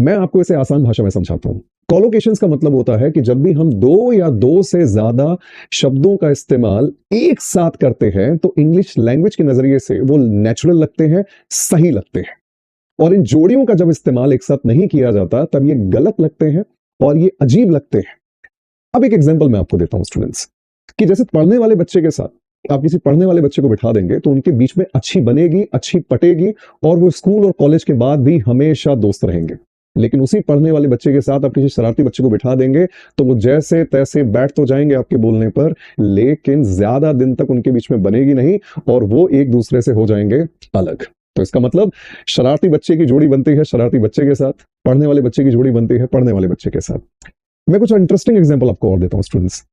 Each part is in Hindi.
मैं आपको इसे आसान भाषा में समझाता हूं। कोलोकेशंस का मतलब होता है कि जब भी हम दो या दो से ज्यादा शब्दों का इस्तेमाल एक साथ करते हैं तो इंग्लिश लैंग्वेज के नजरिए से वो नेचुरल लगते हैं, सही लगते हैं। और इन जोड़ियों का जब इस्तेमाल एक साथ नहीं किया जाता तब ये गलत लगते हैं और ये अजीब लगते हैं। अब एक एग्जांपल मैं आपको देता हूं स्टूडेंट्स, कि जैसे पढ़ने वाले बच्चे के साथ आप किसी पढ़ने वाले बच्चे को बिठा देंगे तो उनके बीच में अच्छी बनेगी, अच्छी पटेगी और वो स्कूल और कॉलेज के बाद भी हमेशा दोस्त रहेंगे। लेकिन उसी पढ़ने वाले बच्चे के साथ आप किसी शरारती बच्चे को बिठा देंगे तो वो जैसे तैसे बैठ तो जाएंगे आपके बोलने पर, लेकिन ज्यादा दिन तक उनके बीच में बनेगी नहीं और वो एक दूसरे से हो जाएंगे अलग। तो इसका मतलब शरारती बच्चे की जोड़ी बनती है शरारती बच्चे के साथ, पढ़ने वाले बच्चे की जोड़ी बनती है पढ़ने वाले बच्चे के साथ। मैं कुछ इंटरेस्टिंग एग्जांपल आपको और देता हूं स्टूडेंट्स।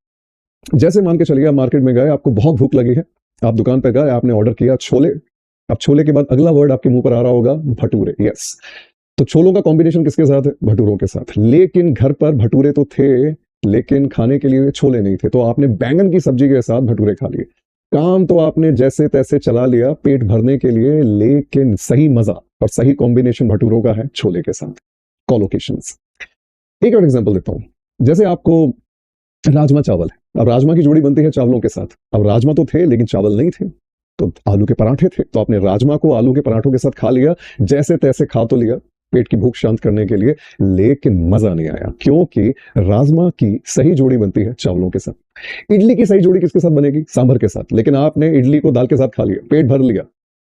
जैसे मान के चलिए आप मार्केट में गए, आपको बहुत भूख लगी है, आप दुकान पे गए, आपने ऑर्डर किया छोले। अब छोले के बाद अगला वर्ड आपके मुंह पर आ रहा होगा भटूरे। यस, तो छोलों का कॉम्बिनेशन किसके साथ है? भटूरों के साथ। लेकिन घर पर भटूरे तो थे लेकिन खाने के लिए छोले नहीं थे, तो आपने बैंगन की सब्जी के साथ भटूरे खा लिए। काम तो आपने जैसे तैसे चला लिया पेट भरने के लिए, लेकिन सही मजा और सही कॉम्बिनेशन भटूरों का है छोले के साथ। कोलोकेशंस। एक और एग्जांपल देता हूं, जैसे आपको राजमा चावल है, अब राजमा की जोड़ी बनती है चावलों के साथ। अब राजमा तो थे लेकिन चावल नहीं थे, तो आलू के पराठे थे, तो आपने राजमा को आलू के पराठों के साथ खा लिया, जैसे तैसे खा तो लिया पेट की भूख शांत करने के लिए, लेकिन मजा नहीं आया क्योंकि राजमा की सही जोड़ी बनती है चावलों के साथ। इडली की सही जोड़ी किसके साथ बनेगी? सांभर के साथ। लेकिन आपने इडली को दाल के साथ खा लिया, पेट भर लिया,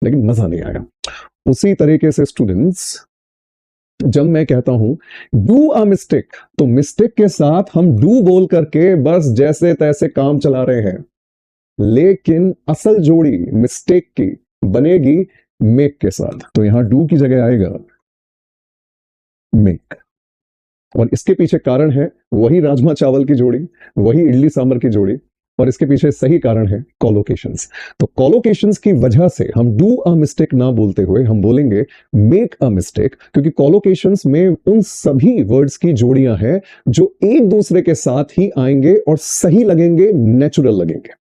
लेकिन मजा नहीं आया। उसी तरीके से स्टूडेंट्स, जब मैं कहता हूं डू अ मिस्टेक, तो मिस्टेक के साथ हम डू बोल करके बस जैसे तैसे काम चला रहे हैं, लेकिन असल जोड़ी मिस्टेक की बनेगी मेक के साथ। तो यहां डू की जगह आएगा मेक, और इसके पीछे कारण है वही राजमा चावल की जोड़ी, वही इडली सांभर की जोड़ी, और इसके पीछे सही कारण है कोलोकेशंस। तो कोलोकेशंस की वजह से हम डू अ मिस्टेक ना बोलते हुए हम बोलेंगे मेक अ मिस्टेक, क्योंकि कोलोकेशंस में उन सभी वर्ड्स की जोड़ियां हैं जो एक दूसरे के साथ ही आएंगे और सही लगेंगे, नेचुरल लगेंगे।